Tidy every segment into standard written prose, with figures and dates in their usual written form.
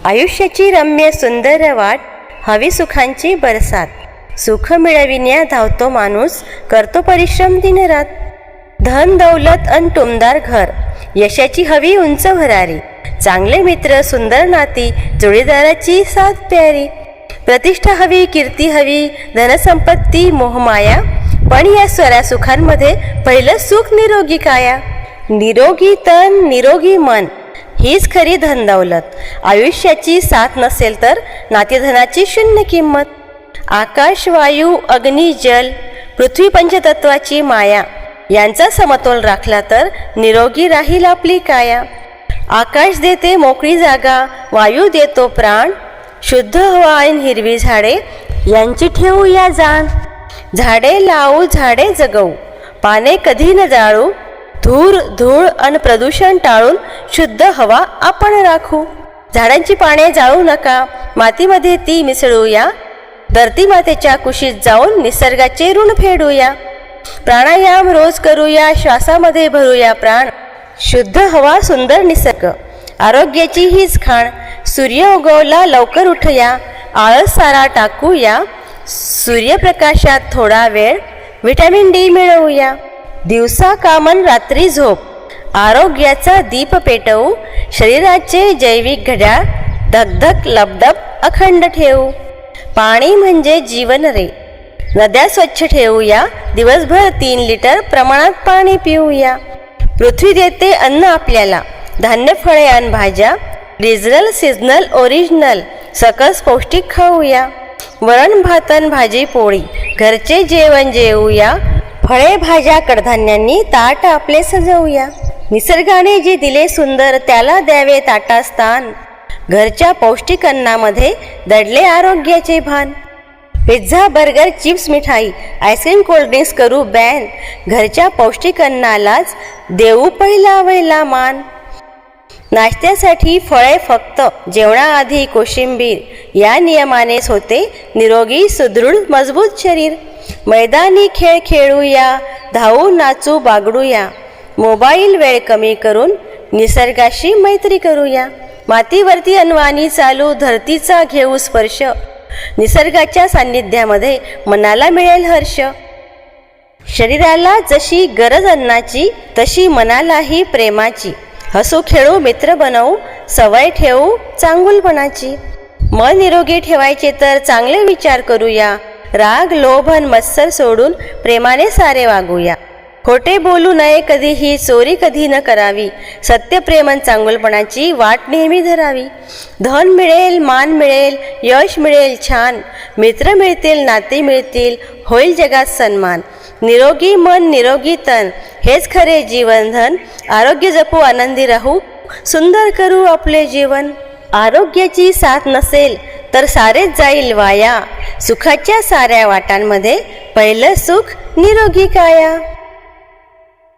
आयुष्याची रम्य सुंदर वाट, हवी सुखांची बरसात. सुख मिळविण्या धावतो माणूस, करतो परिश्रम दिनरात. धन दौलत अन टुमदार घर, यशाची हवी उंच भरारी. चांगले मित्र सुंदर नाती, जोडीदाराची साथ प्यारी. प्रतिष्ठा हवी कीर्ती हवी, धनसंपत्ती मोहमाया. पण या स्वरा सुखांमध्ये पहिलं सुख निरोगी काया. निरोगी तन निरोगी मन, हीच खरी धन दौलत. आयुष्याची साथ नसेल तर नातेधनाची शून्य किंमत. आकाश वायू अग्नी जल, पृथ्वी पंचतत्वाची माया. यांचा समतोल राखला तर निरोगी राहील आपली काया. आकाश देते मोकळी जागा, वायू देतो प्राण. शुद्ध हवा आणि हिरवी झाडे, यांची ठेवूया जाण. झाडे लावू झाडे जगवू, पाने कधी न जाळू. धूर धूळ अन प्रदूषण टाळून शुद्ध हवा आपण राखू. झाडांची पाने जाळू नका, मातीमध्ये ती मिसळूया. धरती मातेच्या कुशीत जाऊन निसर्गाचे ऋण फेडूया. प्राणायाम रोज करूया, श्वासामध्ये भरूया प्राण. शुद्ध हवा सुंदर निसर्ग, आरोग्याची हीच खाण. सूर्य उगवला लवकर उठूया, आळस सारा टाकूया. सूर्यप्रकाशात थोडा वेळ व्हिटॅमिन डी मिळवूया. दिवसा कामन रात्री झोप, आरोग्याचा दीप पेटवू. शरीराचे जैविक घड्याळ धगधग लबडब अखंड ठेवू. पाणी म्हणजे जीवन रे, नद्या स्वच्छ ठेवूया. दिवसभर 3 लिटर प्रमाणात पाणी पिऊया. पृथ्वी देते अन्न आपल्याला, धान्य फळे अन भाज्या. रिजनल सीजनल ओरिजिनल, सकस पौष्टिक खाऊया. वरण भातन भाजी पोळी, घरचे जेवण जेवूया. फळे भाज्या कडधान्यांनी ताट आपले सजवूया. निसर्गाने जे दिले सुंदर, त्याला द्यावे ताटात स्थान. घरच्या पौष्टिक अन्नामध्ये दडले आरोग्याचे भान. पिझ्झा बर्गर चिप्स मिठाई, आईस्क्रीम कोल्ड्रिंक्स करू बॅन. घरच्या पौष्टिक अन्नालाच देऊ पहिला वहिला मान. नाश्त्यासाठी फळे फक्त, जेवणाआधी कोशिंबीर. या नियमानेच होते निरोगी सुदृढ मजबूत शरीर. मैदानी खेळ खेळूया, धावू नाचू बागडूया. मोबाईल वेळ कमी करून निसर्गाशी मैत्री करूया. मातीवरती अनवाणी चालू, धरतीचा घेऊ स्पर्श. निसर्गाच्या सान्निध्यामध्ये मनाला मिळेल हर्ष. शरीराला जशी गरज अन्नाची, तशी मनालाही प्रेमाची. हसू खेळू मित्र बनवू, सवय ठेवू चांगुलपणाची. मन निरोगी ठेवायचे तर चांगले विचार करूया. राग लोभ अन मत्सर सोडून प्रेमाने सारे वागूया. खोटे बोलू नये कधीही, चोरी कधी न करावी. सत्य प्रेमन चांगुलपणाची वाट नेहमी धरावी. धन मिळेल मान मिळेल, यश मिळेल छान. मित्र मिळतील नाते मिळतील, होईल जगात सन्मान. निरोगी मन निरोगी तन, हेच खरे जीवनधन. आरोग्य जपू आनंदी राहू, सुंदर करू आपले जीवन. आरोग्याची साथ नसेल तर सारेच जाईल वाया. सुखाच्या साऱ्या वाटांमध्ये पहिलं सुख निरोगी काया.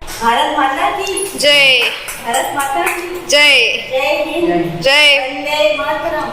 भारत माता की जय. भारत माता की जय. जय हिंद. जय. वंदे मातरम.